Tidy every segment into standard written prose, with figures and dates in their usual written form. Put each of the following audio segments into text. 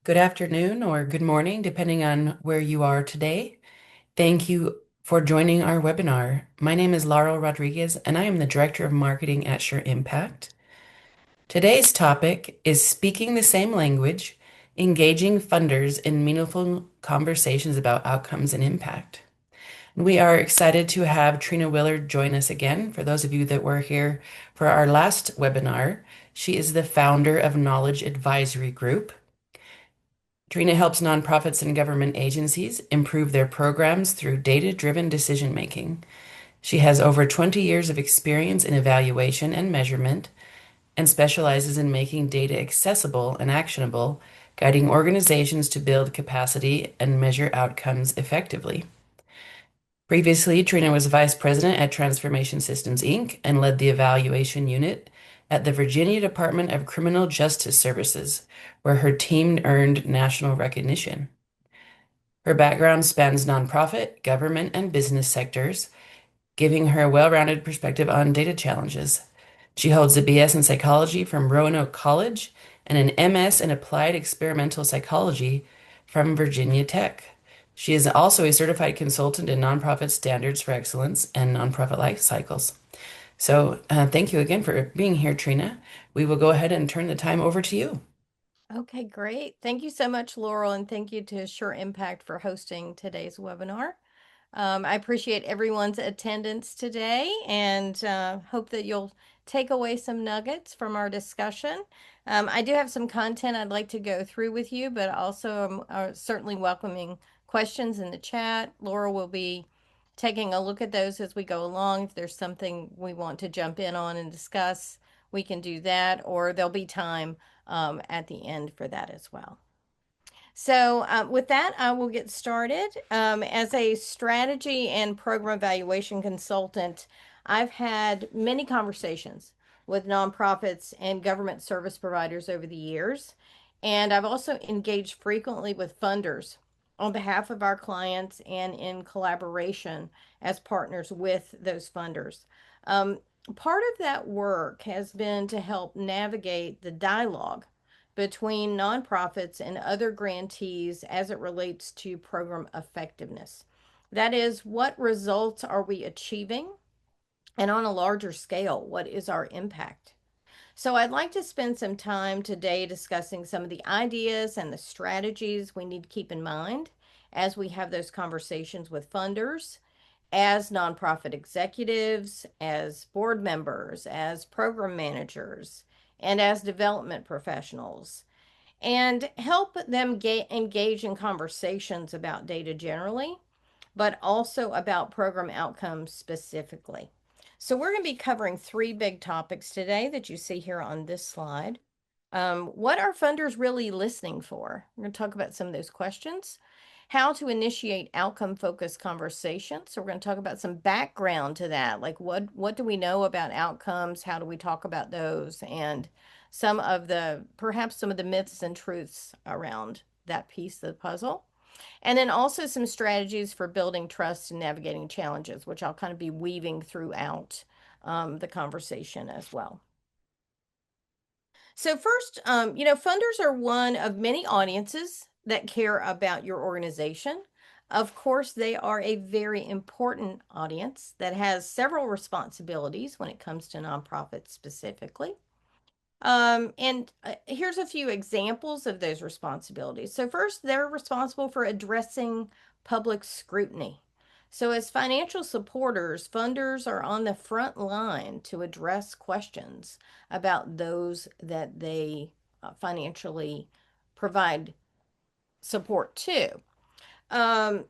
Good afternoon or good morning, depending on where you are today. Thank you for joining our webinar. My name is Laurel Rodriguez, and I am the Director of Marketing at Sure Impact. Today's topic is speaking the same language, engaging funders in meaningful conversations about outcomes and impact. We are excited to have Trina Willard join us again. For those of you that were here for our last webinar, she is the founder of Knowledge Advisory Group. Trina helps nonprofits and government agencies improve their programs through data-driven decision making. She has over 20 years of experience in evaluation and measurement and specializes in making data accessible and actionable, guiding organizations to build capacity and measure outcomes effectively. Previously, Trina was vice president at Transformation Systems, Inc. and led the evaluation unit at the Virginia Department of Criminal Justice Services, where her team earned national recognition. Her background spans nonprofit, government, and business sectors, giving her a well-rounded perspective on data challenges. She holds a BS in psychology from Roanoke College and an MS in applied experimental psychology from Virginia Tech. She is also a certified consultant in nonprofit standards for excellence and nonprofit life cycles. Thank you again for being here, Trina. We will go ahead and turn the time over to you. Okay, great. Thank you so much, Laurel, and thank you to Sure Impact for hosting today's webinar. I appreciate everyone's attendance today and hope that you'll take away some nuggets from our discussion. I do have some content I'd like to go through with you, but also I'm certainly welcoming questions in the chat. Laura will be taking a look at those as we go along. If there's something we want to jump in on and discuss, we can do that, or there'll be time at the end for that as well. So, with that, I will get started. As a strategy and program evaluation consultant, I've had many conversations with nonprofits and government service providers over the years. And I've also engaged frequently with funders on behalf of our clients and in collaboration as partners with those funders. Um, Part of that work has been to help navigate the dialogue between nonprofits and other grantees as it relates to program effectiveness. That is, what results are we achieving? And on a larger scale, what is our impact? So, I'd like to spend some time today discussing some of the ideas and the strategies we need to keep in mind as we have those conversations with funders, as nonprofit executives, as board members, as program managers, and as development professionals, and help them engage in conversations about data generally, but also about program outcomes specifically. So, we're going to be covering three big topics today that you see here on this slide. What are funders really listening for? We're going to talk about some of those questions. How to initiate outcome focused conversations. So, we're going to talk about some background to that, like what do we know about outcomes? How do we talk about those? And perhaps some of the myths and truths around that piece of the puzzle. And then also some strategies for building trust and navigating challenges, which I'll kind of be weaving throughout the conversation as well. So, first, funders are one of many audiences that care about your organization. Of course, they are a very important audience that has several responsibilities when it comes to nonprofits specifically. And here's a few examples of those responsibilities. So, first, they're responsible for addressing public scrutiny. So, as financial supporters, funders are on the front line to address questions about those that they financially provide support to.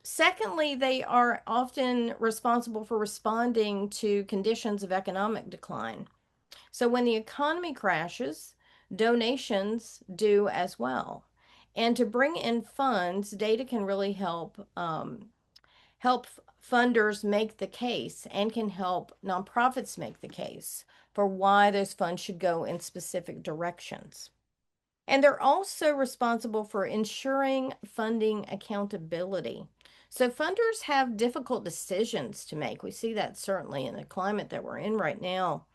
Secondly, they are often responsible for responding to conditions of economic decline. So when the economy crashes, donations do as well. And to bring in funds, data can really help funders make the case and can help nonprofits make the case for why those funds should go in specific directions. And they're also responsible for ensuring funding accountability. So funders have difficult decisions to make. We see that certainly in the climate that we're in right now.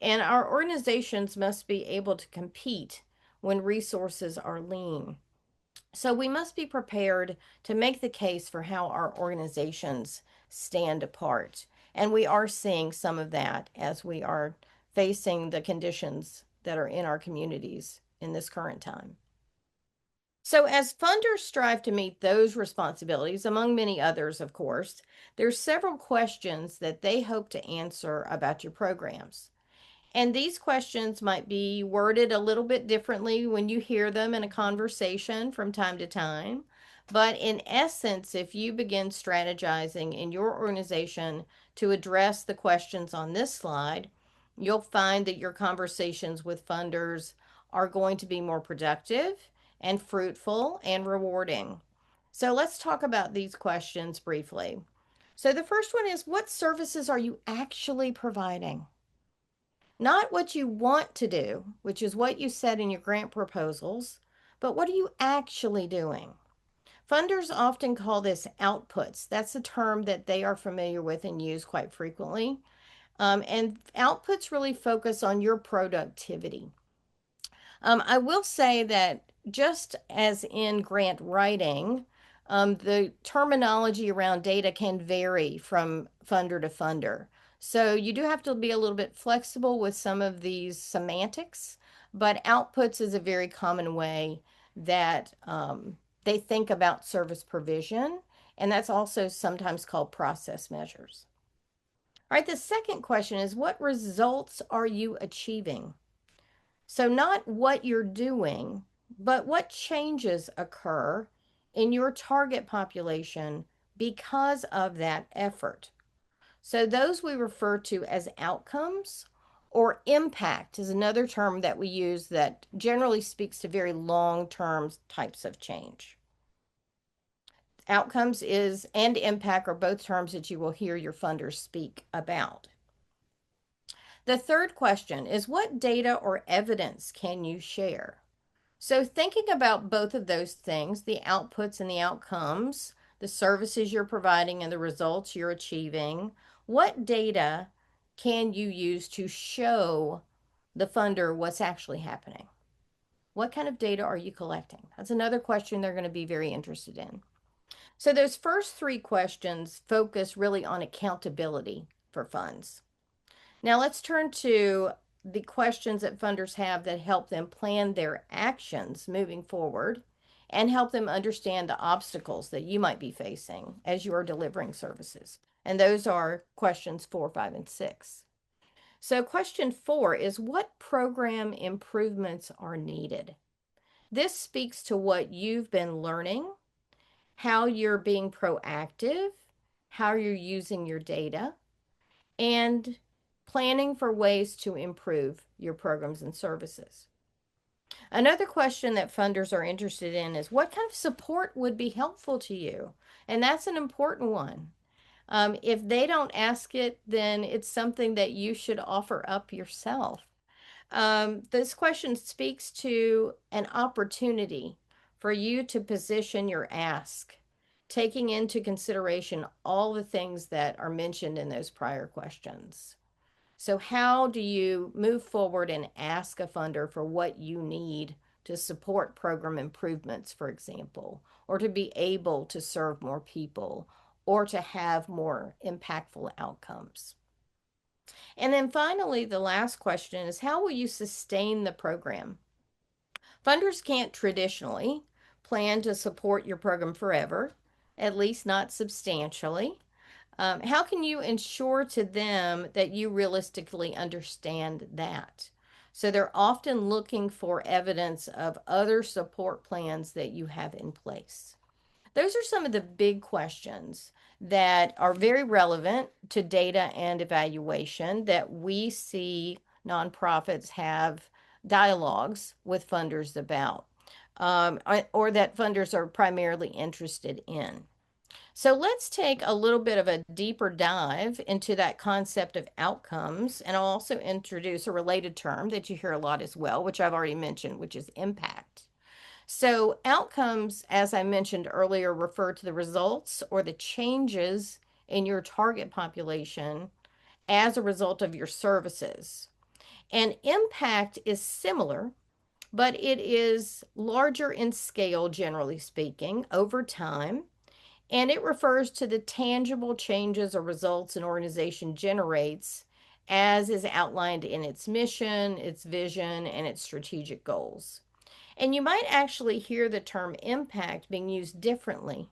And our organizations must be able to compete when resources are lean. So we must be prepared to make the case for how our organizations stand apart. And we are seeing some of that as we are facing the conditions that are in our communities in this current time. So, as funders strive to meet those responsibilities, among many others, of course, there's several questions that they hope to answer about your programs. And these questions might be worded a little bit differently when you hear them in a conversation from time to time. But in essence, if you begin strategizing in your organization to address the questions on this slide, you'll find that your conversations with funders are going to be more productive and fruitful and rewarding. So let's talk about these questions briefly. So the first one is, what services are you actually providing? Not what you want to do, which is what you said in your grant proposals, but what are you actually doing? Funders often call this outputs. That's a term that they are familiar with and use quite frequently. And outputs really focus on your productivity. I will say that just as in grant writing, the terminology around data can vary from funder to funder. So you do have to be a little bit flexible with some of these semantics, but outputs is a very common way that they think about service provision, and that's also sometimes called process measures. All right, the second question is, what results are you achieving? So, not what you're doing, but what changes occur in your target population because of that effort. So, those we refer to as outcomes, or impact is another term that we use that generally speaks to very long term types of change. Outcomes is and impact are both terms that you will hear your funders speak about. The third question is, what data or evidence can you share? So, thinking about both of those things, the outputs and the outcomes, the services you're providing and the results you're achieving, what data can you use to show the funder what's actually happening? What kind of data are you collecting? That's another question they're going to be very interested in. So, those first three questions focus really on accountability for funds. Now let's turn to the questions that funders have that help them plan their actions moving forward and help them understand the obstacles that you might be facing as you are delivering services. And those are questions 4, 5, and 6. So, question 4 is, what program improvements are needed? This speaks to what you've been learning, how you're being proactive, how you're using your data, and planning for ways to improve your programs and services. Another question that funders are interested in is, what kind of support would be helpful to you? And that's an important one. If they don't ask it, then it's something that you should offer up yourself. This question speaks to an opportunity for you to position your ask, taking into consideration all the things that are mentioned in those prior questions. So, how do you move forward and ask a funder for what you need to support program improvements, for example, or to be able to serve more people, or to have more impactful outcomes? And then finally, the last question is, how will you sustain the program? Funders can't traditionally plan to support your program forever, at least not substantially. How can you ensure to them that you realistically understand that? So they're often looking for evidence of other support plans that you have in place. Those are some of the big questions that are very relevant to data and evaluation that we see nonprofits have dialogues with funders about, or that funders are primarily interested in. So let's take a little bit of a deeper dive into that concept of outcomes. And I'll also introduce a related term that you hear a lot as well, which I've already mentioned, which is impact. So, outcomes, as I mentioned earlier, refer to the results or the changes in your target population as a result of your services. And impact is similar, but it is larger in scale, generally speaking, over time. And it refers to the tangible changes or results an organization generates as is outlined in its mission, its vision, and its strategic goals. And you might actually hear the term impact being used differently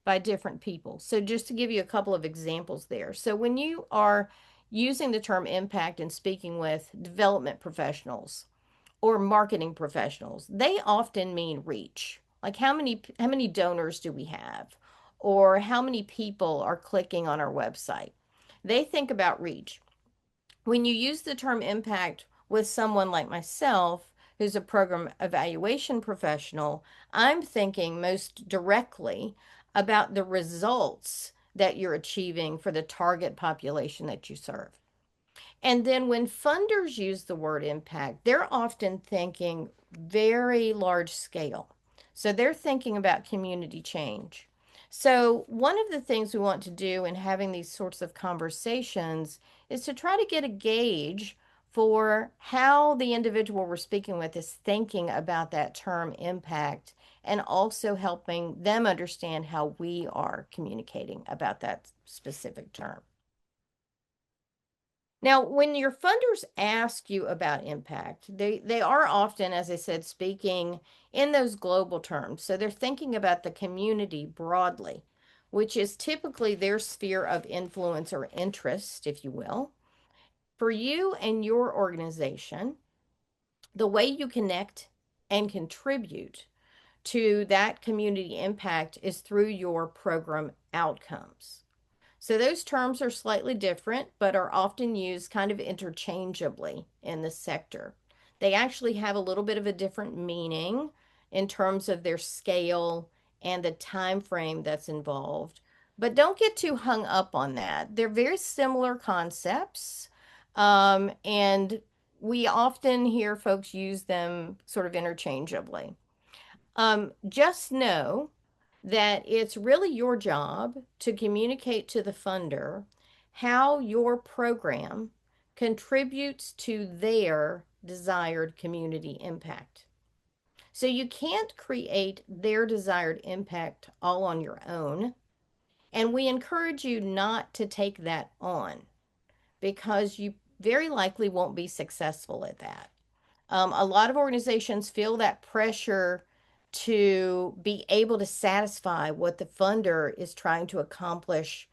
by different people. So, just to give you a couple of examples there. So, when you are using the term impact and speaking with development professionals or marketing professionals, they often mean reach. Like how many donors do we have? Or how many people are clicking on our website? They think about reach. When you use the term impact with someone like myself, who's a program evaluation professional, I'm thinking most directly about the results that you're achieving for the target population that you serve. And then when funders use the word impact, they're often thinking very large scale. So they're thinking about community change. So, one of the things we want to do in having these sorts of conversations is to try to get a gauge for how the individual we're speaking with is thinking about that term impact, and also helping them understand how we are communicating about that specific term. Now, when your funders ask you about impact, they are often, as I said, speaking in those global terms. So they're thinking about the community broadly, which is typically their sphere of influence or interest, if you will. For you and your organization, the way you connect and contribute to that community impact is through your program outcomes. So those terms are slightly different, but are often used kind of interchangeably in the sector. They actually have a little bit of a different meaning in terms of their scale and the time frame that's involved. But don't get too hung up on that. They're very similar concepts, and we often hear folks use them sort of interchangeably. Just know that it's really your job to communicate to the funder how your program contributes to their desired community impact. So you can't create their desired impact all on your own. And we encourage you not to take that on because you very likely won't be successful at that. A lot of organizations feel that pressure to be able to satisfy what the funder is trying to accomplish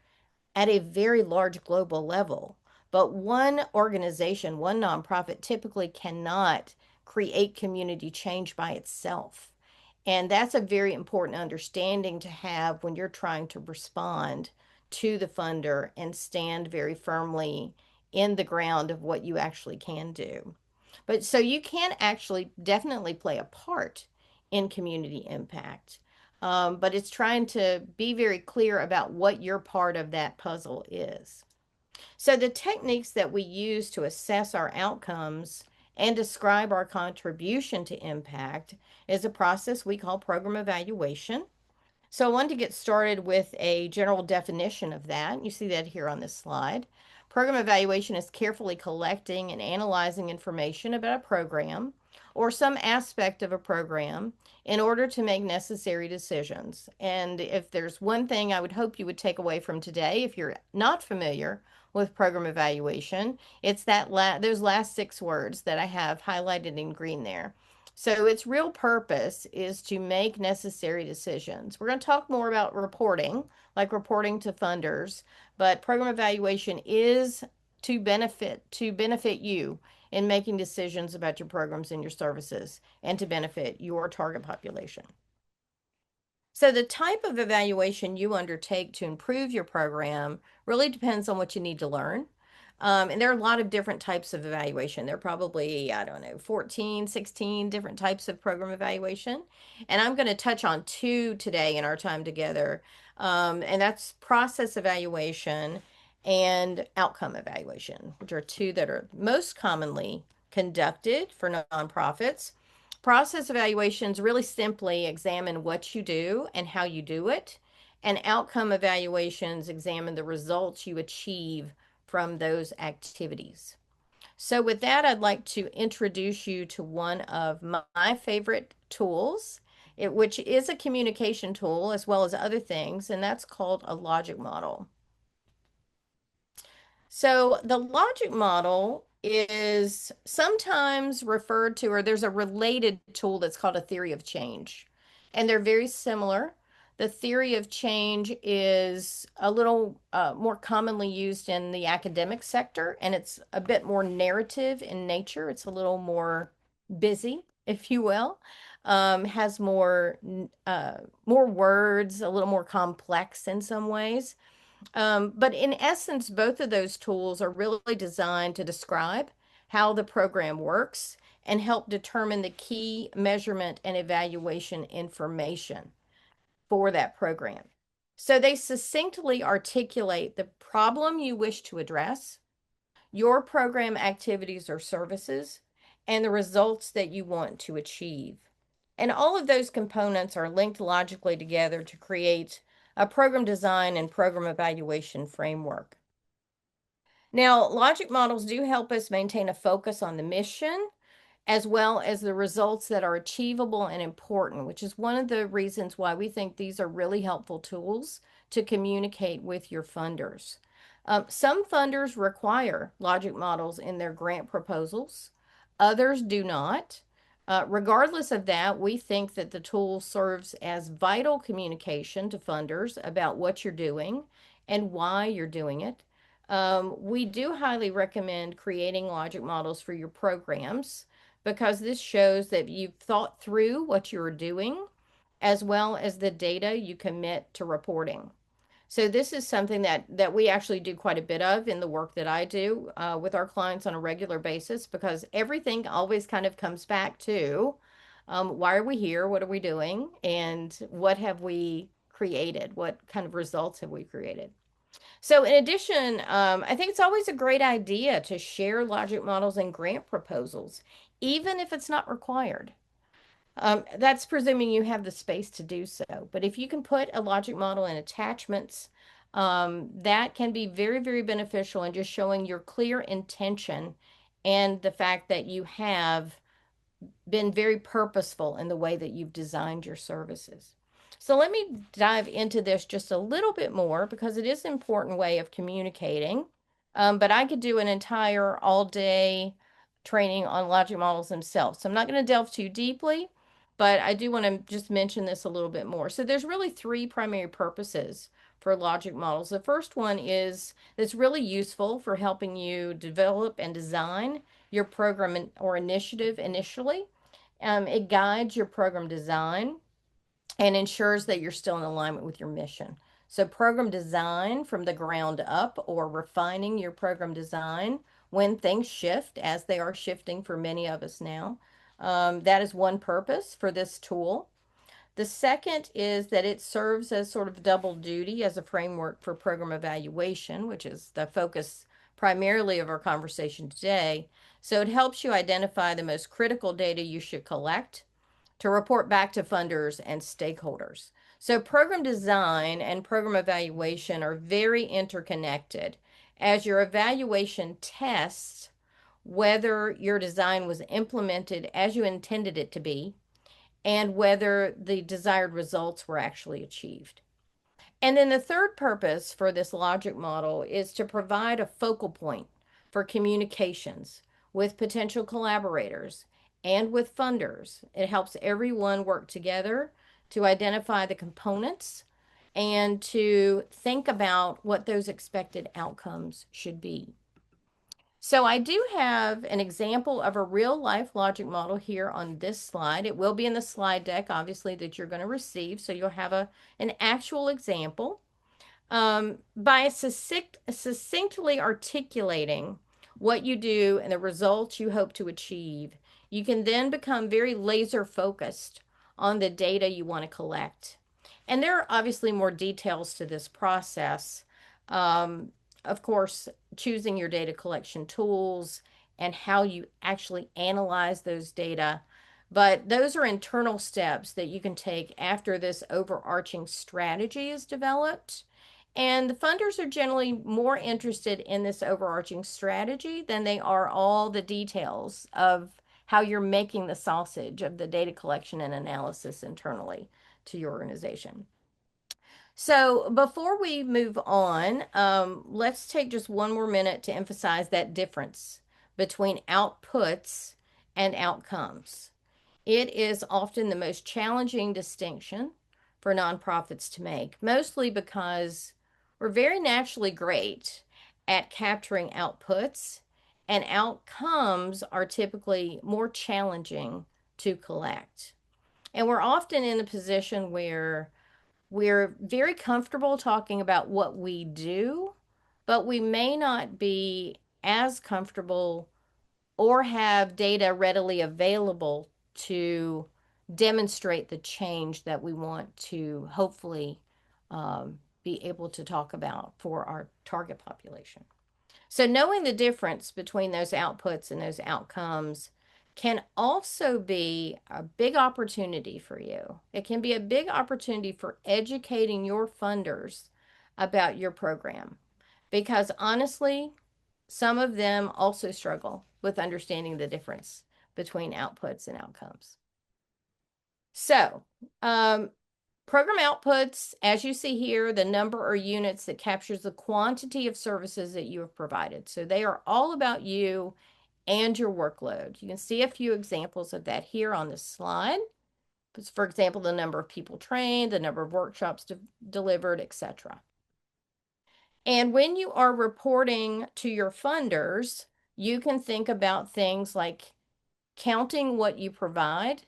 at a very large global level. But one organization, one nonprofit typically cannot create community change by itself. And that's a very important understanding to have when you're trying to respond to the funder and stand very firmly in the ground of what you actually can do. But so you can actually definitely play a part in community impact. But it's trying to be very clear about what your part of that puzzle is. So the techniques that we use to assess our outcomes and describe our contribution to impact is a process we call program evaluation. So I wanted to get started with a general definition of that. You see that here on this slide. Program evaluation is carefully collecting and analyzing information about a program or some aspect of a program in order to make necessary decisions. And if there's one thing I would hope you would take away from today, if you're not familiar with program evaluation, it's those last 6 words that I have highlighted in green there. So its real purpose is to make necessary decisions. We're going to talk more about reporting, like reporting to funders, but program evaluation is to benefit you in making decisions about your programs and your services and to benefit your target population. So the type of evaluation you undertake to improve your program really depends on what you need to learn. And there are a lot of different types of evaluation. There are probably, I don't know, 14, 16 different types of program evaluation. And I'm going to touch on 2 today in our time together. And that's process evaluation and outcome evaluation, which are 2 that are most commonly conducted for nonprofits. Process evaluations really simply examine what you do and how you do it, and outcome evaluations examine the results you achieve from those activities. So with that, I'd like to introduce you to one of my favorite tools, which is a communication tool as well as other things, and that's called a logic model. So the logic model is sometimes referred to, or there's a related tool that's called a theory of change, and they're very similar. The theory of change is a little more commonly used in the academic sector, and it's a bit more narrative in nature. It's a little more busy, if you will. Has more words, a little more complex in some ways. But in essence, both of those tools are really designed to describe how the program works and help determine the key measurement and evaluation information for that program. So they succinctly articulate the problem you wish to address, your program activities or services, and the results that you want to achieve. And all of those components are linked logically together to create a program design and program evaluation framework. Now, logic models do help us maintain a focus on the mission as well as the results that are achievable and important, which is one of the reasons why we think these are really helpful tools to communicate with your funders. Some funders require logic models in their grant proposals, others do not. Regardless of that, we think that the tool serves as vital communication to funders about what you're doing and why you're doing it. We do highly recommend creating logic models for your programs because this shows that you've thought through what you're doing as well as the data you commit to reporting. So this is something that we actually do quite a bit of in the work that I do with our clients on a regular basis because everything always kind of comes back to why are we here? What are we doing? And what have we created? What kind of results have we created? So in addition, I think it's always a great idea to share logic models and grant proposals, even if it's not required. That's presuming you have the space to do so. But if you can put a logic model in attachments, that can be very, very beneficial in just showing your clear intention and the fact that you have been very purposeful in the way that you've designed your services. So let me dive into this just a little bit more because it is an important way of communicating. But I could do an entire all day training on logic models themselves. So I'm not going to delve too deeply, but I do want to just mention this a little bit more. So there's really three primary purposes for logic models. The first one is that's really useful for helping you develop and design your program or initiative initially. It guides your program design and ensures that you're still in alignment with your mission. So, program design from the ground up or refining your program design when things shift, as they are shifting for many of us now. That is one purpose for this tool. The second is that it serves as sort of double duty as a framework for program evaluation, which is the focus primarily of our conversation today. So it helps you identify the most critical data you should collect to report back to funders and stakeholders. So program design and program evaluation are very interconnected as your evaluation tests whether your design was implemented as you intended it to be and whether the desired results were actually achieved. And then the third purpose for this logic model is to provide a focal point for communications with potential collaborators and with funders. It helps everyone work together to identify the components and to think about what those expected outcomes should be. So I do have an example of a real life logic model here on this slide. It will be in the slide deck, obviously, that you're going to receive. So you'll have an actual example. By succinctly articulating what you do and the results you hope to achieve, you can then become very laser focused on the data you want to collect. And there are obviously more details to this process. Um, of course, choosing your data collection tools and how you actually analyze those data. But those are internal steps that you can take after this overarching strategy is developed And the funders are generally more interested in this overarching strategy than they are all the details of how you're making the sausage of the data collection and analysis internally to your organization. So before we move on, let's take just one more minute to emphasize that difference between outputs and outcomes. It is often the most challenging distinction for nonprofits to make, mostly because we're very naturally great at capturing outputs, and outcomes are typically more challenging to collect. And we're often in a position where we're very comfortable talking about what we do, but we may not be as comfortable or have data readily available to demonstrate the change that we want to hopefully be able to talk about for our target population. So, knowing the difference between those outputs and those outcomes can also be a big opportunity for you. It can be a big opportunity for educating your funders about your program because honestly, some of them also struggle with understanding the difference between outputs and outcomes. So, um, program outputs, as you see here, the number or units that captures the quantity of services that you have provided. So they are all about you and your workload. You can see a few examples of that here on this slide. For example, the number of people trained, the number of workshops delivered, etc. And when you are reporting to your funders, you can think about things like counting what you provide,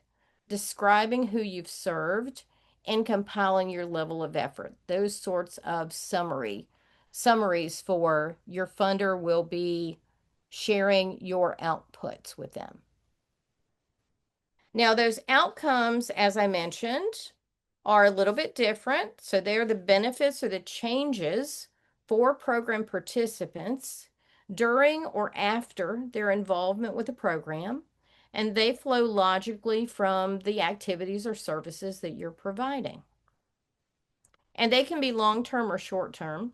describing who you've served, and compiling your level of effort. Those sorts of summaries for your funder will be sharing your outputs with them. Now, those outcomes, as I mentioned, are a little bit different. So they're the benefits or the changes for program participants during or after their involvement with the program, and they flow logically from the activities or services that you're providing. And they can be long-term or short-term.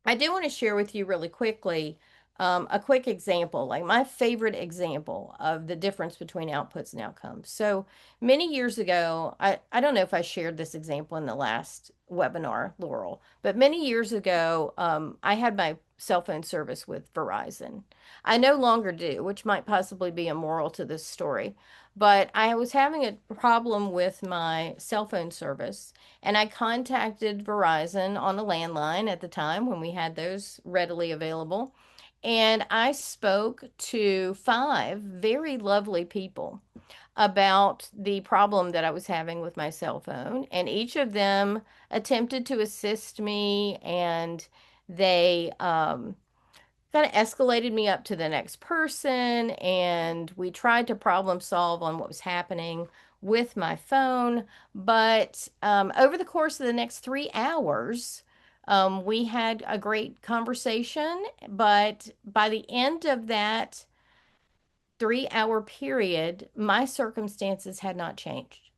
I do want to share with you really quickly a quick example, like my favorite example of the difference between outputs and outcomes. So many years ago, I don't know if I shared this example in the last webinar, Laurel, but many years ago, I had my cell phone service with Verizon. I no longer do, which might possibly be a moral to this story, but I was having a problem with my cell phone service. And I contacted Verizon on a landline at the time when we had those readily available. And I spoke to five very lovely people about the problem that I was having with my cell phone. And each of them attempted to assist me, and they kind of escalated me up to the next person, and we tried to problem solve on what was happening with my phone. But over the course of the next 3 hours, we had a great conversation. But by the end of that 3 hour period, my circumstances had not changed.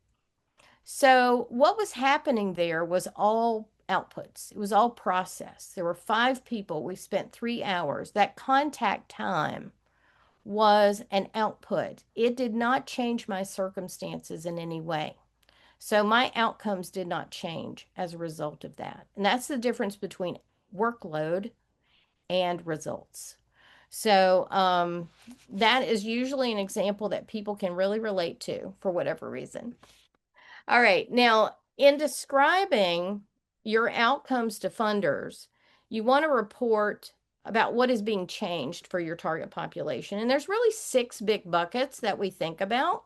So, what was happening there was all outputs. It was all process. There were five people. We spent 3 hours. That contact time was an output. It did not change my circumstances in any way. So, my outcomes did not change as a result of that. And that's the difference between workload and results. So, that is usually an example that people can really relate to for whatever reason. All right. Now, in describing your outcomes to funders, you want to report about what is being changed for your target population. And there's really six big buckets that we think about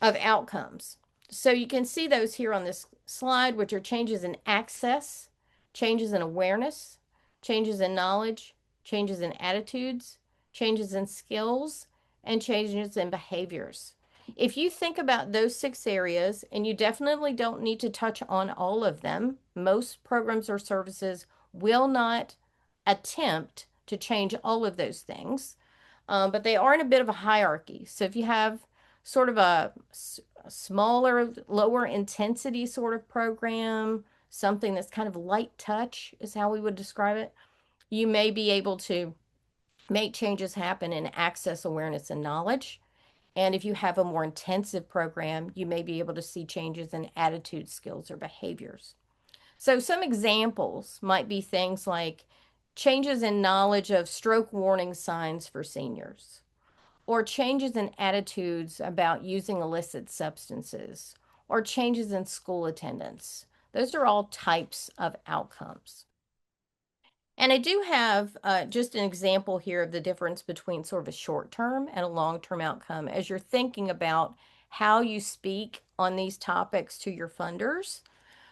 of outcomes. So you can see those here on this slide, which are changes in access, changes in awareness, changes in knowledge, changes in attitudes, changes in skills, and changes in behaviors. If you think about those six areas, and you definitely don't need to touch on all of them, most programs or services will not attempt to change all of those things, but they are in a bit of a hierarchy. So if you have sort of a smaller, lower intensity sort of program, something that's kind of light touch, is how we would describe it, you may be able to make changes happen in access, awareness, and knowledge. And if you have a more intensive program, you may be able to see changes in attitude, skills, or behaviors. So, some examples might be things like changes in knowledge of stroke warning signs for seniors, or changes in attitudes about using illicit substances, or changes in school attendance. Those are all types of outcomes. And I do have just an example here of the difference between sort of a short term and a long term outcome as you're thinking about how you speak on these topics to your funders.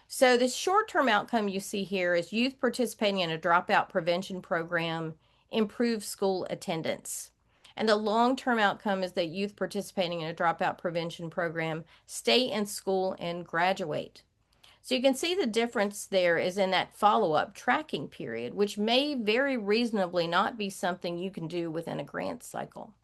So, the short term outcome you see here is youth participating in a dropout prevention program improves school attendance. And the long term outcome is that youth participating in a dropout prevention program stay in school and graduate. So you can see the difference there is in that follow-up tracking period, which may very reasonably not be something you can do within a grant cycle.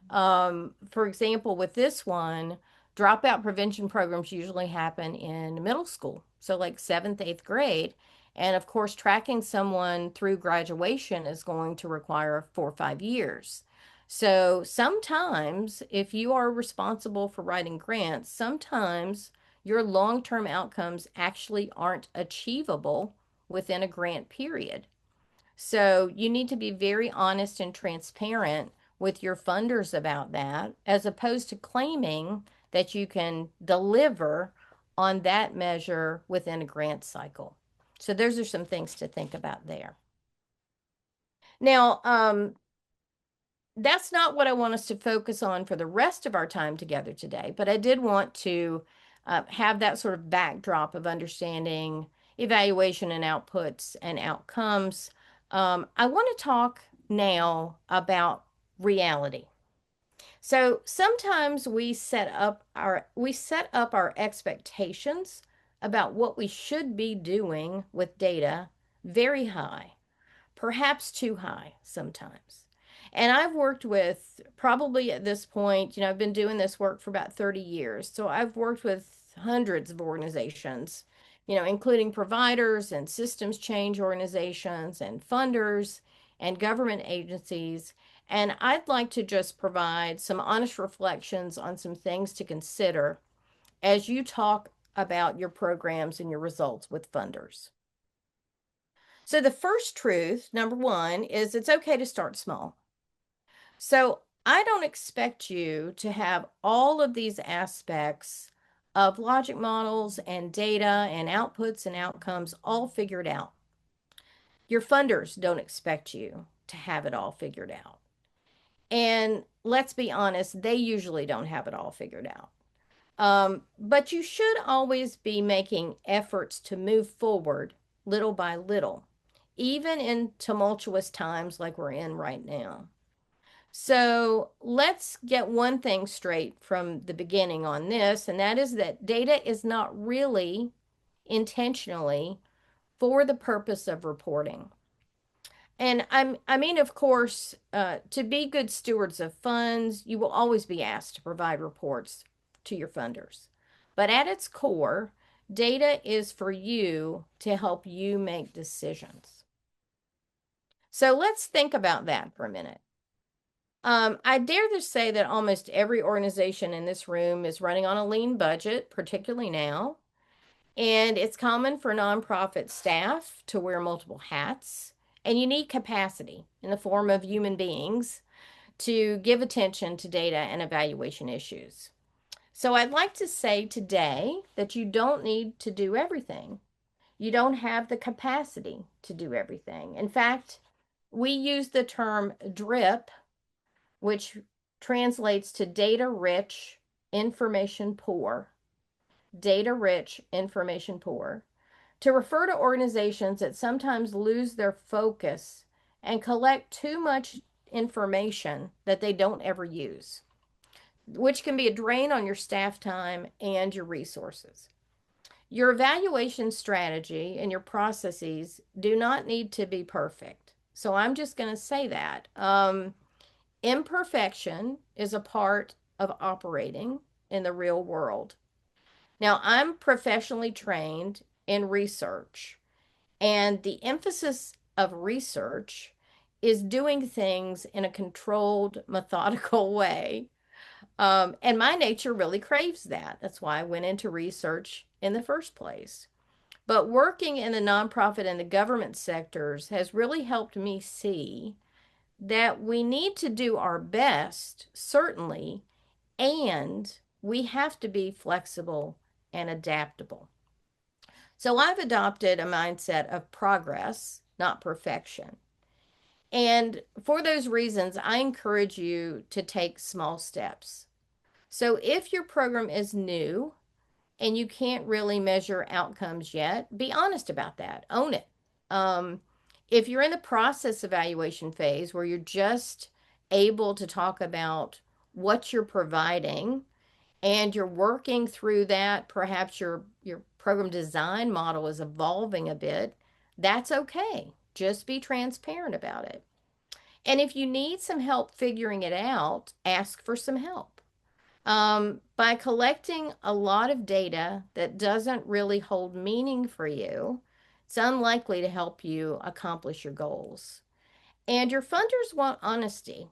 For example, with this one, dropout prevention programs usually happen in middle school, so like seventh, eighth grade. And of course, tracking someone through graduation is going to require 4 or 5 years. So sometimes, if you are responsible for writing grants, sometimes your long-term outcomes actually aren't achievable within a grant period. So you need to be very honest and transparent with your funders about that, as opposed to claiming that you can deliver on that measure within a grant cycle. So those are some things to think about there. Now, that's not what I want us to focus on for the rest of our time together today, but I did want to have that sort of backdrop of understanding evaluation and outputs and outcomes. I want to talk now about reality. So sometimes we set up our expectations about what we should be doing with data very high, perhaps too high sometimes. And I've worked with, probably at this point, I've been doing this work for about 30 years. So I've worked with hundreds of organizations, including providers and systems change organizations and funders and government agencies. And I'd like to just provide some honest reflections on some things to consider as you talk about your programs and your results with funders. So, the first truth, number one, is it's okay to start small. So, I don't expect you to have all of these aspects of logic models and data and outputs and outcomes all figured out. Your funders don't expect you to have it all figured out. And let's be honest, they usually don't have it all figured out. But you should always be making efforts to move forward little by little, even in tumultuous times like we're in right now. So let's get one thing straight from the beginning on this, and that is that data is not really intentionally for the purpose of reporting. And I mean, of course, to be good stewards of funds, you will always be asked to provide reports to your funders. But at its core, data is for you to help you make decisions. So let's think about that for a minute. I dare to say that almost every organization in this room is running on a lean budget, particularly now. And it's common for nonprofit staff to wear multiple hats. And you need capacity in the form of human beings to give attention to data and evaluation issues. So I'd like to say today that you don't need to do everything. You don't have the capacity to do everything. In fact, we use the term DRIP, which translates to data rich, information poor. Data rich, information poor, to refer to organizations that sometimes lose their focus and collect too much information that they don't ever use, which can be a drain on your staff time and your resources. Your evaluation strategy and your processes do not need to be perfect. So I'm just going to say that. Imperfection is a part of operating in the real world. Now, I'm professionally trained in research. And the emphasis of research is doing things in a controlled, methodical way. And my nature really craves that. That's why I went into research in the first place. But working in the nonprofit and the government sectors has really helped me see that we need to do our best, certainly, and we have to be flexible and adaptable. So I've adopted a mindset of progress, not perfection. And for those reasons, I encourage you to take small steps. So if your program is new and you can't really measure outcomes yet, be honest about that. Own it. Um, if you're in the process evaluation phase where you're just able to talk about what you're providing and you're working through that, perhaps your program design model is evolving a bit, that's okay. Just be transparent about it. And if you need some help figuring it out, ask for some help. By collecting a lot of data that doesn't really hold meaning for you, it's unlikely to help you accomplish your goals. And your funders want honesty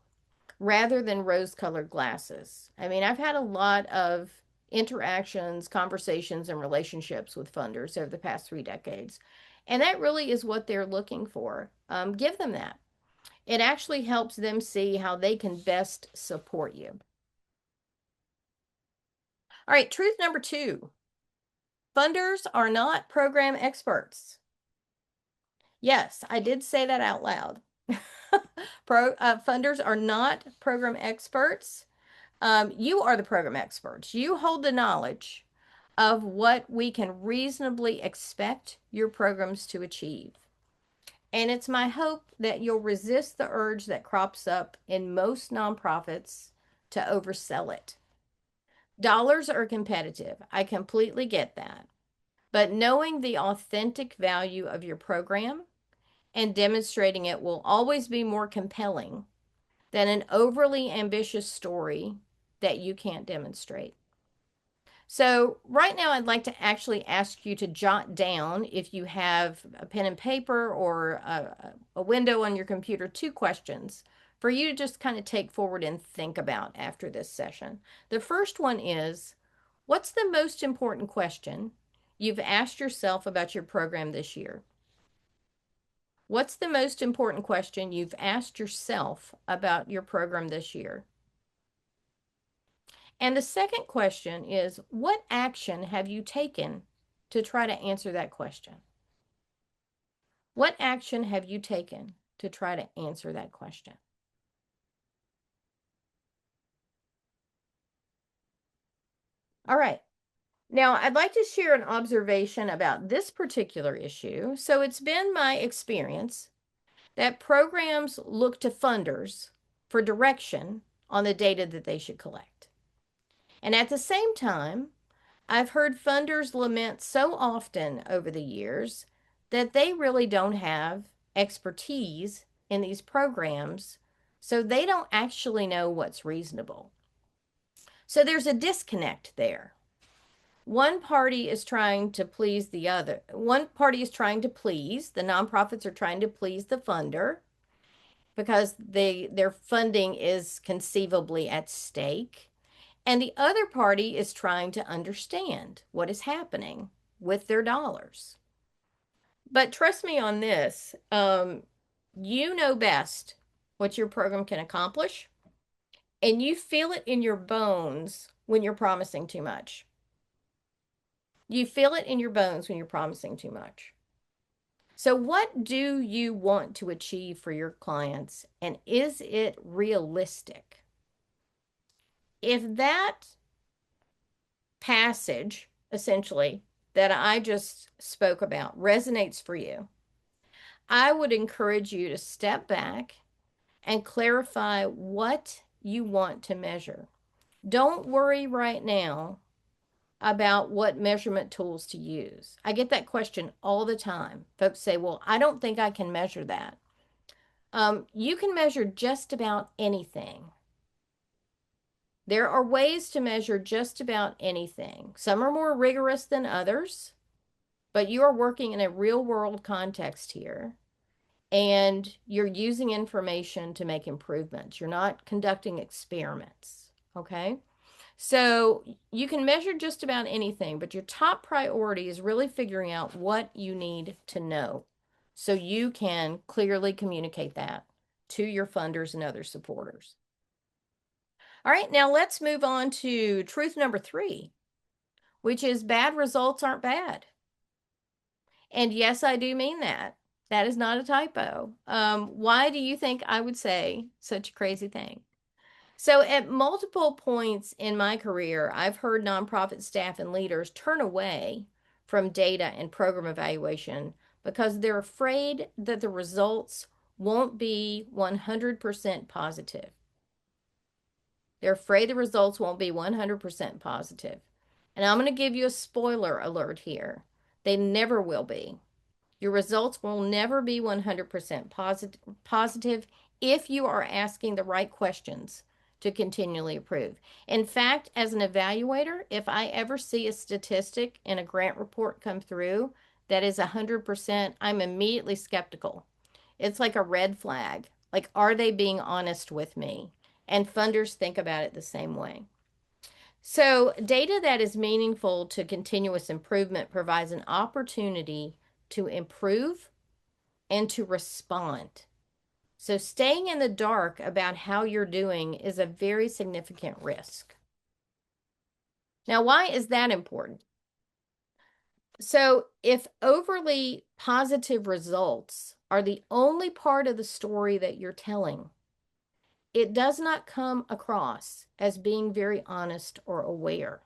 rather than rose-colored glasses. I mean, I've had a lot of interactions, conversations, and relationships with funders over the past 3 decades. And that really is what they're looking for. Give them that. It actually helps them see how they can best support you. All right, truth number 2. Funders are not program experts. Yes, I did say that out loud. Funders are not program experts. You are the program experts. You hold the knowledge of what we can reasonably expect your programs to achieve. And it's my hope that you'll resist the urge that crops up in most nonprofits to oversell it. Dollars are competitive. I completely get that. But knowing the authentic value of your program and demonstrating it will always be more compelling than an overly ambitious story that you can't demonstrate. So, right now, I'd like to actually ask you to jot down, if you have a pen and paper or a window on your computer, 2 questions for you to just kind of take forward and think about after this session. The first one is, what's the most important question you've asked yourself about your program this year? What's the most important question you've asked yourself about your program this year? And the second question is, what action have you taken to try to answer that question? What action have you taken to try to answer that question? All right. Now, I'd like to share an observation about this particular issue. So, it's been my experience that programs look to funders for direction on the data that they should collect. And at the same time, I've heard funders lament so often over the years that they really don't have expertise in these programs, so they don't actually know what's reasonable. So there's a disconnect there. One party is trying to please the other. One party is trying to please, the nonprofits are trying to please the funder because their funding is conceivably at stake. And the other party is trying to understand what is happening with their dollars. But trust me on this, you know best what your program can accomplish, and you feel it in your bones when you're promising too much. You feel it in your bones when you're promising too much. So, what do you want to achieve for your clients, and is it realistic? If that passage, essentially, that I just spoke about resonates for you, I would encourage you to step back and clarify what you want to measure. Don't worry right now about what measurement tools to use. I get that question all the time. Folks say, well, I don't think I can measure that. You can measure just about anything. There are ways to measure just about anything. Some are more rigorous than others. but you are working in a real world context here and you're using information to make improvements. You're not conducting experiments. Okay. So you can measure just about anything, but your top priority is really figuring out what you need to know so you can clearly communicate that to your funders and other supporters. All right, now let's move on to truth number 3, which is bad results aren't bad. And yes, I do mean that. That is not a typo. Why do you think I would say such a crazy thing? So, at multiple points in my career, I've heard nonprofit staff and leaders turn away from data and program evaluation because they're afraid that the results won't be 100% positive. They're afraid the results won't be 100% positive. And I'm going to give you a spoiler alert here. They never will be. Your results will never be 100% positive if you are asking the right questions to continually improve. In fact, as an evaluator, if I ever see a statistic in a grant report come through that is 100%, I'm immediately skeptical. It's like a red flag. Like, are they being honest with me? And funders think about it the same way. So, data that is meaningful to continuous improvement provides an opportunity to improve and to respond. So, staying in the dark about how you're doing is a very significant risk. Now, why is that important? So, if overly positive results are the only part of the story that you're telling, it does not come across as being very honest or aware.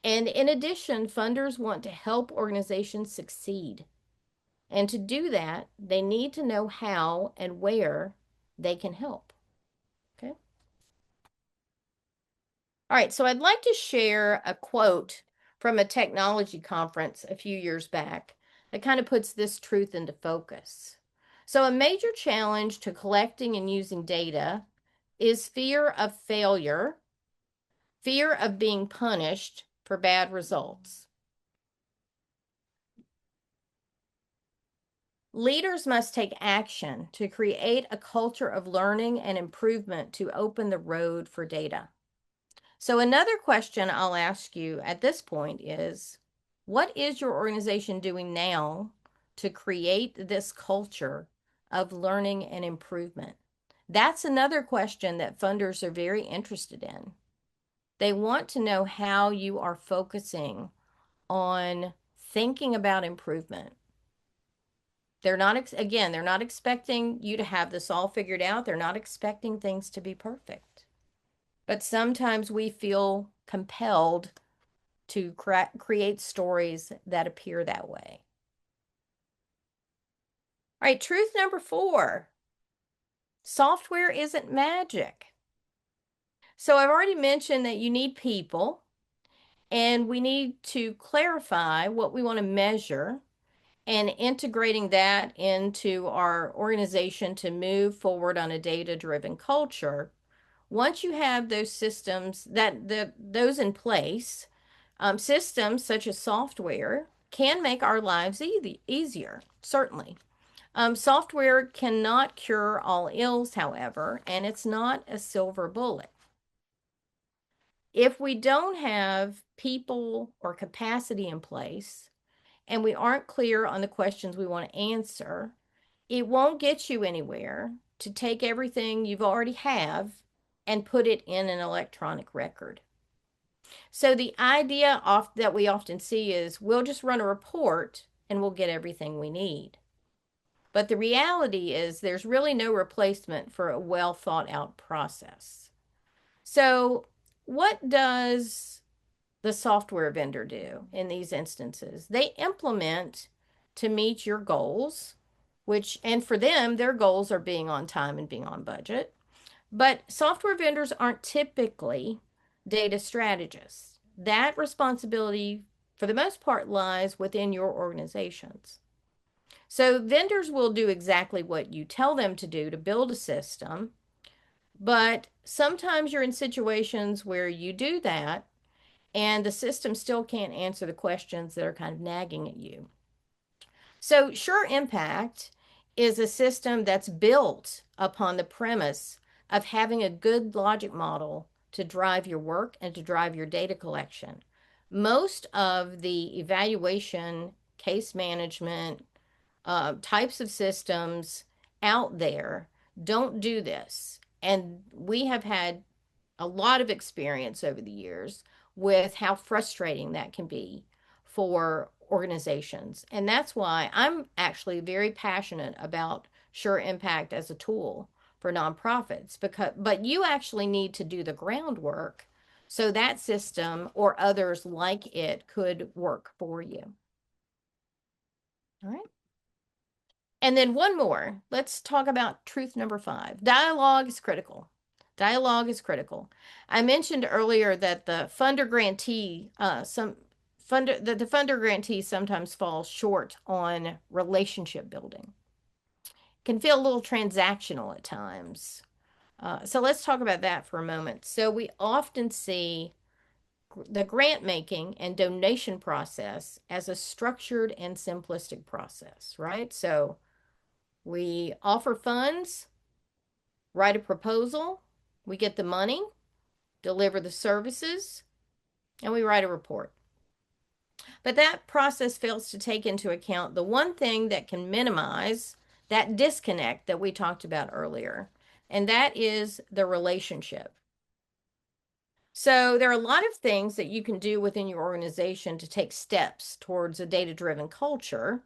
And in addition, funders want to help organizations succeed. And to do that, they need to know how and where they can help. Okay. All right. So I'd like to share a quote from a technology conference a few years back that kind of puts this truth into focus. So, a major challenge to collecting and using data is fear of failure, fear of being punished for bad results. Leaders must take action to create a culture of learning and improvement to open the road for data. So, another question I'll ask you at this point is what is your organization doing now to create this culture of learning and improvement? That's another question that funders are very interested in. They want to know how you are focusing on thinking about improvement. They're not, again, they're not expecting you to have this all figured out. They're not expecting things to be perfect. But sometimes we feel compelled to create stories that appear that way. All right, truth number 4, software isn't magic. So I've already mentioned that you need people, and we need to clarify what we want to measure and integrating that into our organization to move forward on a data-driven culture. Once you have those systems those in place, systems such as software can make our lives easier, certainly. Software cannot cure all ills, however, and it's not a silver bullet. If we don't have people or capacity in place and we aren't clear on the questions we want to answer, it won't get you anywhere to take everything you've already have and put it in an electronic record. So the idea that we often see is we'll just run a report and we'll get everything we need. But the reality is there's really no replacement for a well thought out process. So what does the software vendor do in these instances? They implement to meet your goals, and for them, their goals are being on time and being on budget. But software vendors aren't typically data strategists. That responsibility, for the most part, lies within your organizations. So vendors will do exactly what you tell them to do to build a system, but sometimes you're in situations where you do that and the system still can't answer the questions that are kind of nagging at you. So, Sure Impact is a system that's built upon the premise of having a good logic model to drive your work and to drive your data collection. Most of the evaluation, case management, types of systems out there don't do this. And we have had a lot of experience over the years with how frustrating that can be for organizations. And that's why I'm actually very passionate about Sure Impact as a tool for nonprofits, because but you actually need to do the groundwork so that system or others like it could work for you. All right. And then one more. Let's talk about truth number 5. Dialogue is critical. Dialogue is critical. I mentioned earlier that the funder grantee, the funder grantee sometimes falls short on relationship building. Can feel a little transactional at times. So let's talk about that for a moment. So we often see the grant making and donation process as a structured and simplistic process, right? So we offer funds, write a proposal, we get the money, deliver the services, and we write a report. But that process fails to take into account the one thing that can minimize that disconnect that we talked about earlier, and that is the relationship. So, there are a lot of things that you can do within your organization to take steps towards a data driven culture.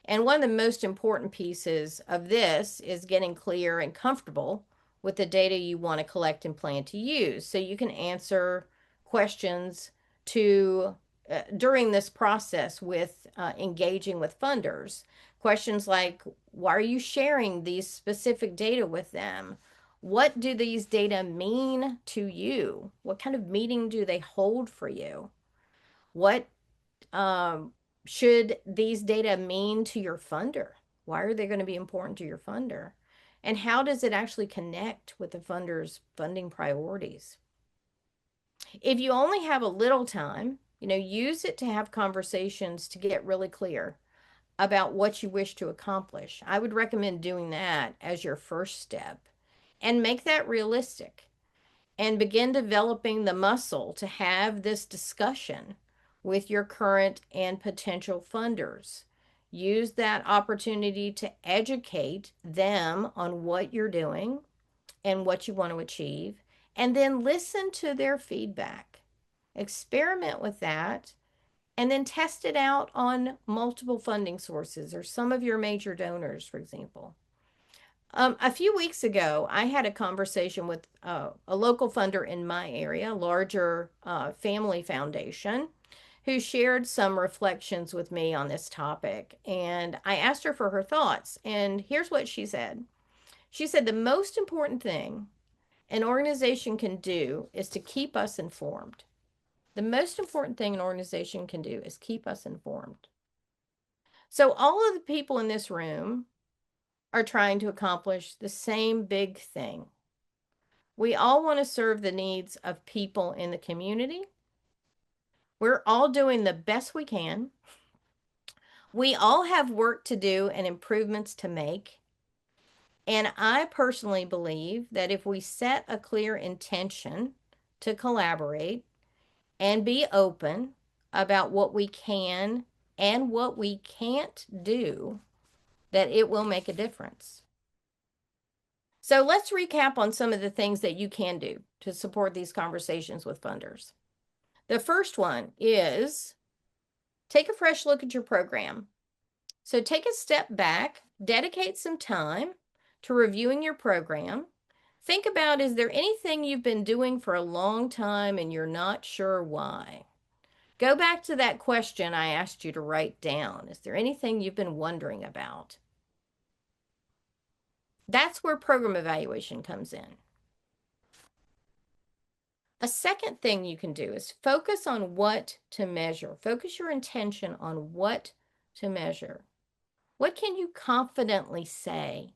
And one of the most important pieces of this is getting clear and comfortable with the data you want to collect and plan to use. So you can answer questions to during this process with engaging with funders. Questions like, why are you sharing these specific data with them? What do these data mean to you? What kind of meaning do they hold for you? What um, should these data mean to your funder? Why are they going to be important to your funder? And how does it actually connect with the funder's funding priorities? If you only have a little time, use it to have conversations to get really clear about what you wish to accomplish. I would recommend doing that as your first step and make that realistic and begin developing the muscle to have this discussion with your current and potential funders. Use that opportunity to educate them on what you're doing and what you want to achieve, and then listen to their feedback. Experiment with that, and then test it out on multiple funding sources or some of your major donors, for example. A few weeks ago, I had a conversation with a local funder in my area, a larger family foundation, who shared some reflections with me on this topic. And I asked her for her thoughts. And here's what she said. She said, the most important thing an organization can do is to keep us informed. The most important thing an organization can do is keep us informed. So, all of the people in this room are trying to accomplish the same big thing. We all want to serve the needs of people in the community. We're all doing the best we can. We all have work to do and improvements to make. And I personally believe that if we set a clear intention to collaborate and be open about what we can and what we can't do, that it will make a difference. So let's recap on some of the things that you can do to support these conversations with funders. The first one is take a fresh look at your program. So take a step back, dedicate some time to reviewing your program. Think about, is there anything you've been doing for a long time and you're not sure why? Go back to that question I asked you to write down. Is there anything you've been wondering about? That's where program evaluation comes in. A second thing you can do is focus on what to measure. Focus your intention on what to measure. What can you confidently say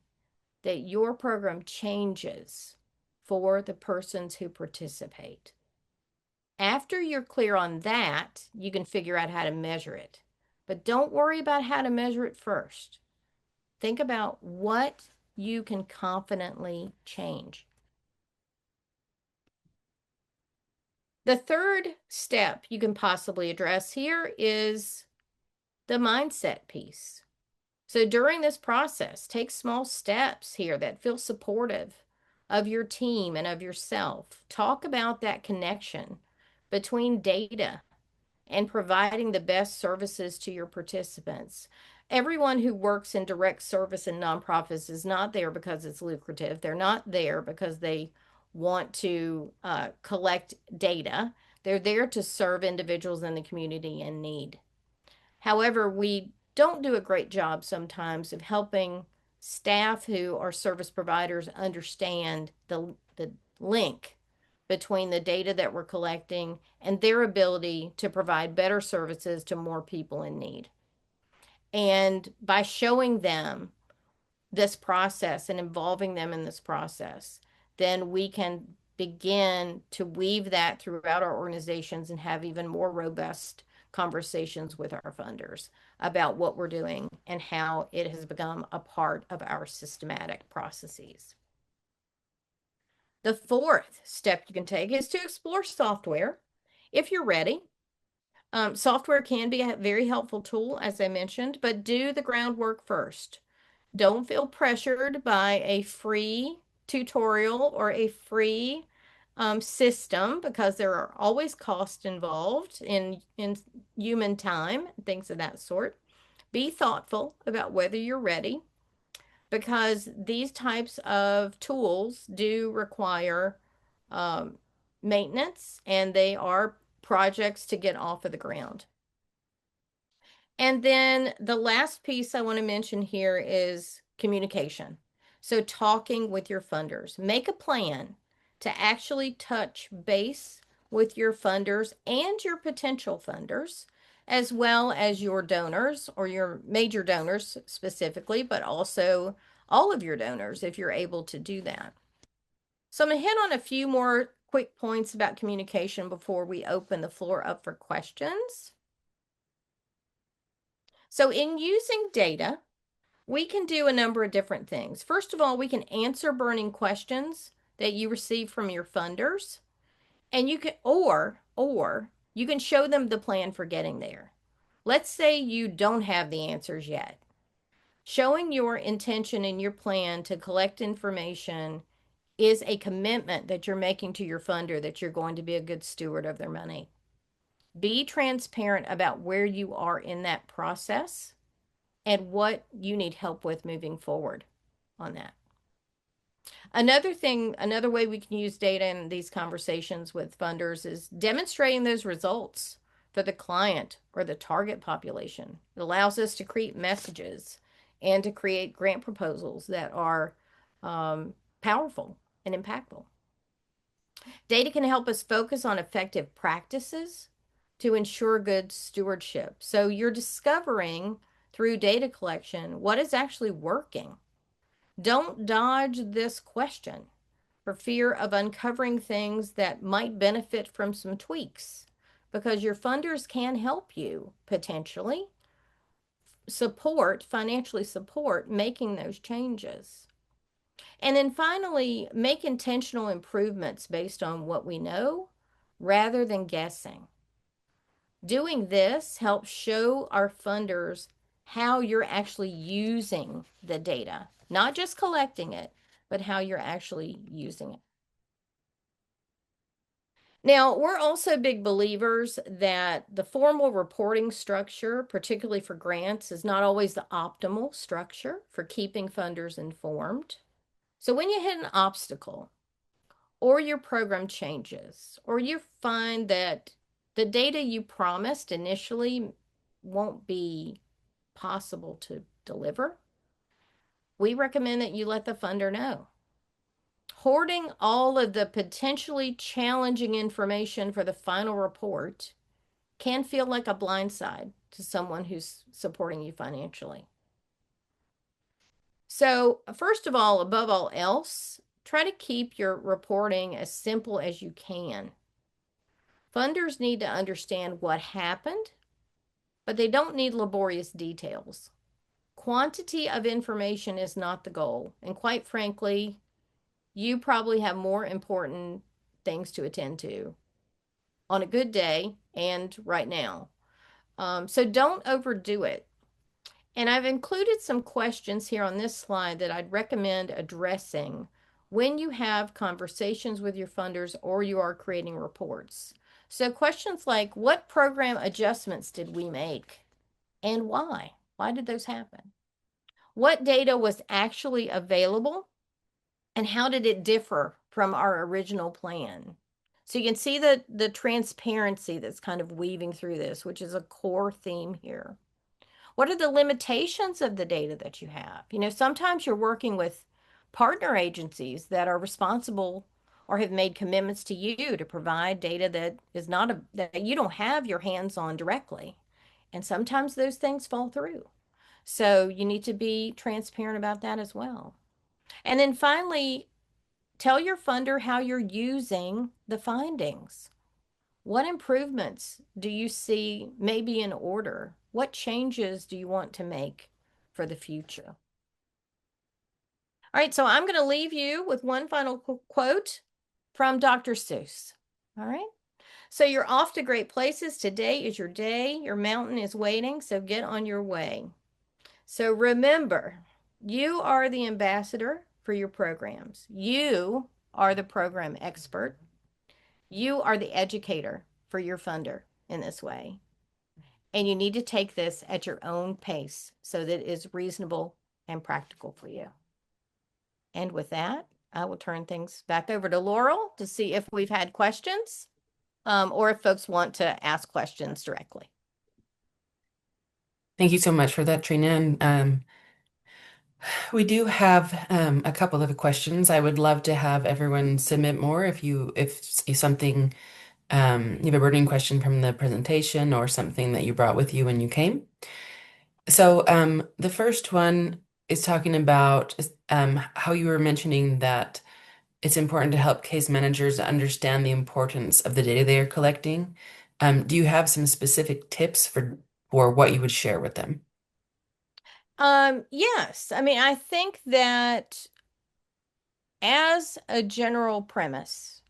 that your program changes for the persons who participate? After you're clear on that, you can figure out how to measure it. But don't worry about how to measure it first. Think about what you can confidently change. The third step you can possibly address here is the mindset piece. So during this process, take small steps here that feel supportive of your team and of yourself. Talk about that connection between data and providing the best services to your participants. Everyone who works in direct service in nonprofits is not there because it's lucrative. They're not there because they want to collect data. They're there to serve individuals in the community in need. However, we don't do a great job sometimes of helping staff who are service providers understand the link between the data that we're collecting and their ability to provide better services to more people in need. And by showing them this process and involving them in this process, then we can begin to weave that throughout our organizations and have even more robust conversations with our funders about what we're doing and how it has become a part of our systematic processes. The fourth step you can take is to explore software if you're ready. Software can be a very helpful tool, as I mentioned, but do the groundwork first. Don't feel pressured by a free tutorial or a free system because there are always costs involved in human time, things of that sort. Be thoughtful about whether you're ready because these types of tools do require um, maintenance and they are projects to get off of the ground. And then the last piece I want to mention here is communication. So, talking with your funders, make a plan to actually touch base with your funders and your potential funders, as well as your donors or your major donors specifically, but also all of your donors if you're able to do that. So, I'm going to hit on a few more quick points about communication before we open the floor up for questions. So in using data, we can do a number of different things. First of all, we can answer burning questions that you receive from your funders, and you can or you can show them the plan for getting there. Let's say you don't have the answers yet. Showing your intention and your plan to collect information is a commitment that you're making to your funder that you're going to be a good steward of their money. Be transparent about where you are in that process and what you need help with moving forward on that. Another thing, another way we can use data in these conversations with funders is demonstrating those results for the client or the target population. It allows us to create messages and to create grant proposals that are powerful and impactful. Data can help us focus on effective practices to ensure good stewardship. So you're discovering through data collection what is actually working. Don't dodge this question for fear of uncovering things that might benefit from some tweaks because your funders can help you potentially financially support making those changes. And then finally, make intentional improvements based on what we know rather than guessing. Doing this helps show our funders how you're actually using the data, not just collecting it, but how you're actually using it. Now, we're also big believers that the formal reporting structure, particularly for grants, is not always the optimal structure for keeping funders informed. So when you hit an obstacle, or your program changes, or you find that the data you promised initially won't be possible to deliver, we recommend that you let the funder know. Hoarding all of the potentially challenging information for the final report can feel like a blindside to someone who's supporting you financially. So, first of all, above all else, try to keep your reporting as simple as you can. Funders need to understand what happened, but they don't need laborious details. Quantity of information is not the goal. And quite frankly, you probably have more important things to attend to on a good day and right now. So don't overdo it. And I've included some questions here on this slide that I'd recommend addressing when you have conversations with your funders or you are creating reports. So questions like, what program adjustments did we make and why? Why did those happen? What data was actually available and how did it differ from our original plan? So you can see the transparency that's kind of weaving through this, which is a core theme here. What are the limitations of the data that you have? Sometimes you're working with partner agencies that are responsible or have made commitments to you to provide data that is not that you don't have your hands on directly. And sometimes those things fall through. So you need to be transparent about that as well. And then finally, tell your funder how you're using the findings. What improvements do you see maybe in order? What changes do you want to make for the future? All right, so I'm going to leave you with one final quote from Dr. Seuss. All right. So you're off to great places. Today is your day. Your mountain is waiting, so get on your way. So remember, you are the ambassador for your programs. You are the program expert. You are the educator for your funder in this way. And you need to take this at your own pace so that it is reasonable and practical for you. And with that, I will turn things back over to Laurel to see if we've had questions or if folks want to ask questions directly. Thank you so much for that, Trina. And we do have a couple of questions. I would love to have everyone submit more if something you have a burning question from the presentation or something that you brought with you when you came. So the first one is talking about how you were mentioning that it's important to help case managers understand the importance of the data they are collecting. Do you have some specific tips for what you would share with them? Yes. I mean, I think that as a general premise,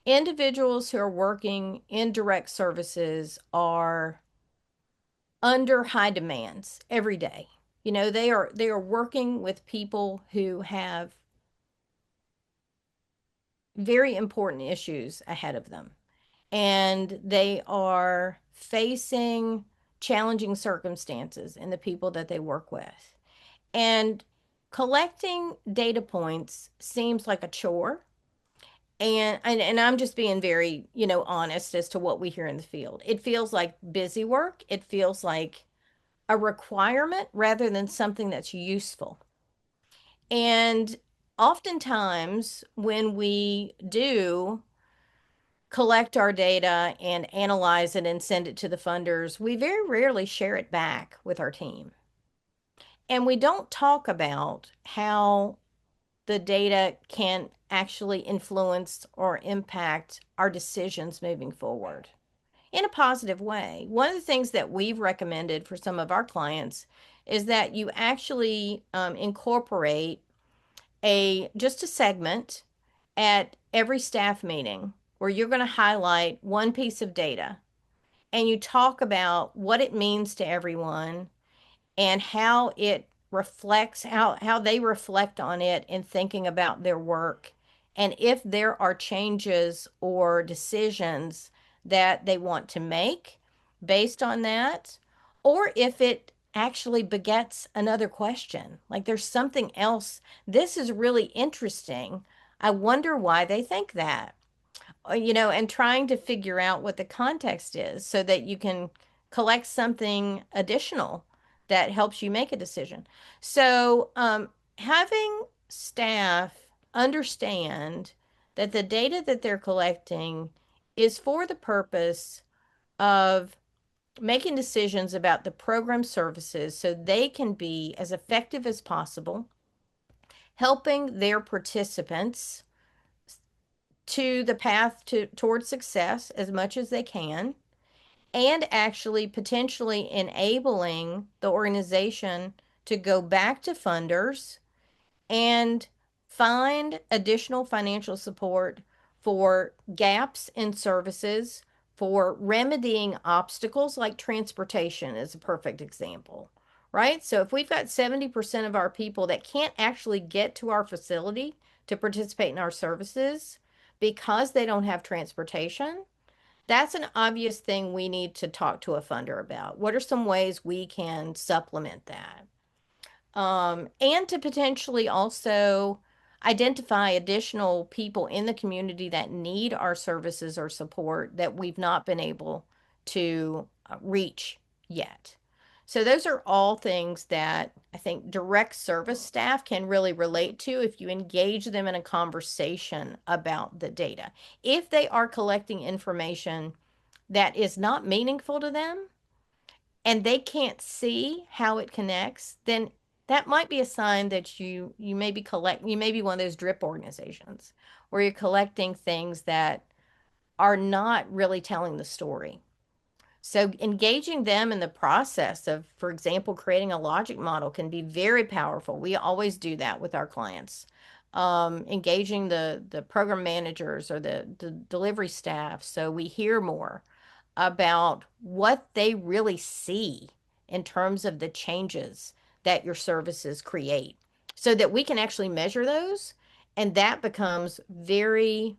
individuals who are working in direct services are under high demands every day. They are working with people who have very important issues ahead of them, and they are facing challenging circumstances in the people that they work with. And collecting data points seems like a chore. And I'm just being very, honest as to what we hear in the field. It feels like busy work. It feels like a requirement rather than something that's useful. And oftentimes, when we do collect our data and analyze it and send it to the funders, we very rarely share it back with our team. And we don't talk about how the data can actually influence or impact our decisions moving forward in a positive way. One of the things that we've recommended for some of our clients is that you actually incorporate just a segment at every staff meeting where you're going to highlight one piece of data and you talk about what it means to everyone and how it reflects how they reflect on it in thinking about their work, and if there are changes or decisions that they want to make based on that, or if it actually begets another question, like there's something else, this is really interesting, I wonder why they think that, and trying to figure out what the context is so that you can collect something additional that helps you make a decision. So, having staff understand that the data that they're collecting is for the purpose of making decisions about the program services so they can be as effective as possible, helping their participants to the path towards success as much as they can, and actually potentially enabling the organization to go back to funders and find additional financial support for gaps in services, for remedying obstacles like transportation is a perfect example, right? So if we've got 70% of our people that can't actually get to our facility to participate in our services because they don't have transportation, that's an obvious thing we need to talk to a funder about. What are some ways we can supplement that? And to potentially also identify additional people in the community that need our services or support that we've not been able to reach yet. So those are all things that I think direct service staff can really relate to if you engage them in a conversation about the data. If they are collecting information that is not meaningful to them, and they can't see how it connects, then that might be a sign that you may be one of those drip organizations where you're collecting things that are not really telling the story. So engaging them in the process of, for example, creating a logic model can be very powerful. We always do that with our clients. Engaging the program managers or the delivery staff so we hear more about what they really see in terms of the changes that your services create so that we can actually measure those, and that becomes very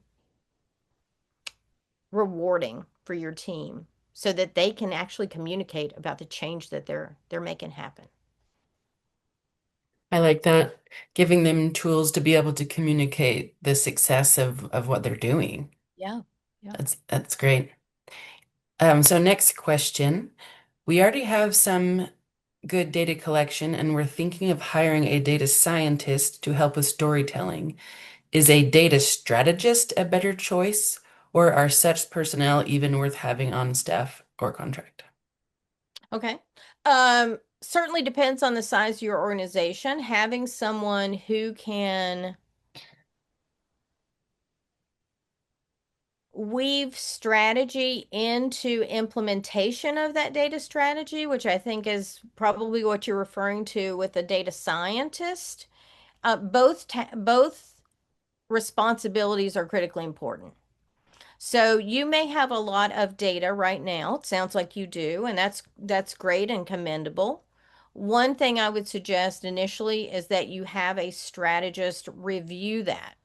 rewarding for your team so that they can actually communicate about the change that they're making happen. I like that. Giving them tools to be able to communicate the success of what they're doing. Yeah. Yeah. That's great. So next question. We already have some good data collection, and we're thinking of hiring a data scientist to help with storytelling. Is a data strategist a better choice, or are such personnel even worth having on staff or contract? Okay. Certainly depends on the size of your organization. Having someone who can weave strategy into implementation of that data strategy, which I think is probably what you're referring to with a data scientist. Both responsibilities are critically important. So you may have a lot of data right now. It sounds like you do, and that's great and commendable. One thing I would suggest initially is that you have a strategist review that.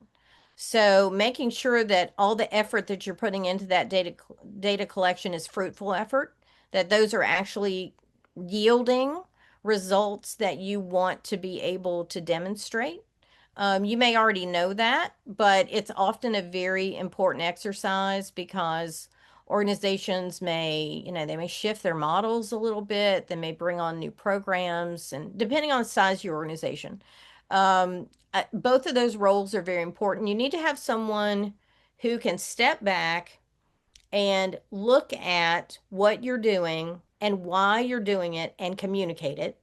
So making sure that all the effort that you're putting into that data collection is fruitful effort, that those are actually yielding results that you want to be able to demonstrate. You may already know that, but it's often a very important exercise because organizations may, they may shift their models a little bit. They may bring on new programs, and depending on the size of your organization. Both of those roles are very important. You need to have someone who can step back and look at what you're doing and why you're doing it and communicate it.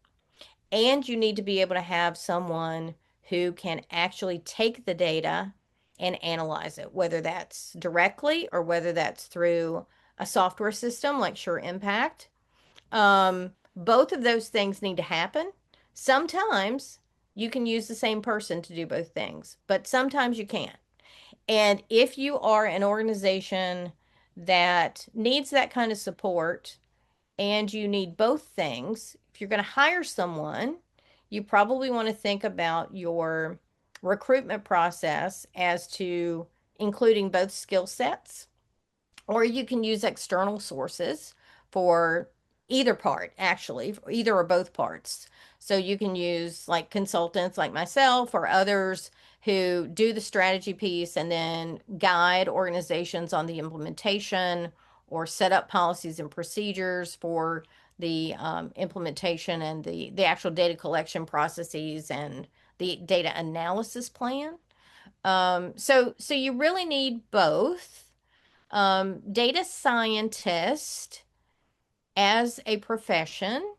And you need to be able to have someone who can actually take the data and analyze it, whether that's directly or whether that's through a software system like Sure Impact. Both of those things need to happen. Sometimes you can use the same person to do both things, but sometimes you can't. And if you are an organization that needs that kind of support and you need both things, if you're going to hire someone, you probably want to think about your recruitment process as to including both skill sets, or you can use external sources for either part, actually, either or both parts. So you can use like consultants like myself or others who do the strategy piece and then guide organizations on the implementation or set up policies and procedures for the implementation and the actual data collection processes and the data analysis plan. So you really need both. Data scientists as a profession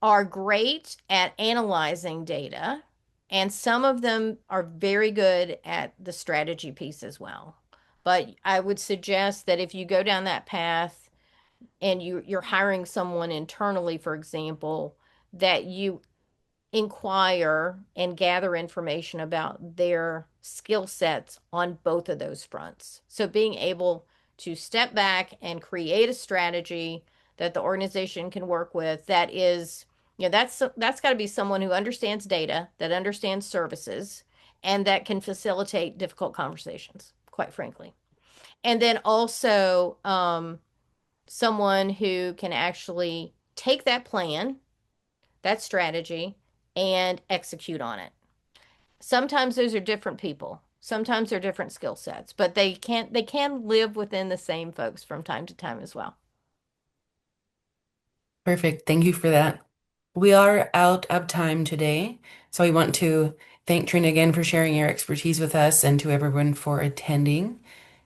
are great at analyzing data. And some of them are very good at the strategy piece as well. But I would suggest that if you go down that path and you're hiring someone internally, for example, that you inquire and gather information about their skill sets on both of those fronts. So being able to step back and create a strategy that the organization can work with that is, that's got to be someone who understands data, that understands services, and that can facilitate difficult conversations, quite frankly. And then also someone who can actually take that plan, that strategy, and execute on it. Sometimes those are different people. Sometimes they're different skill sets, but they can live within the same folks from time to time as well. Perfect. Thank you for that. We are out of time today, so I want to thank Trina again for sharing your expertise with us and to everyone for attending.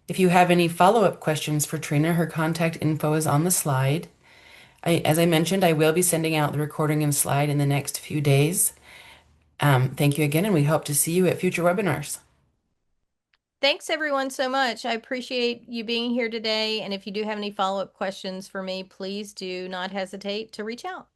If you have any follow-up questions for Trina, her contact info is on the slide. As I mentioned, I will be sending out the recording and slide in the next few days. Thank you again, and we hope to see you at future webinars. Thanks everyone so much. I appreciate you being here today. And if you do have any follow-up questions for me, please do not hesitate to reach out.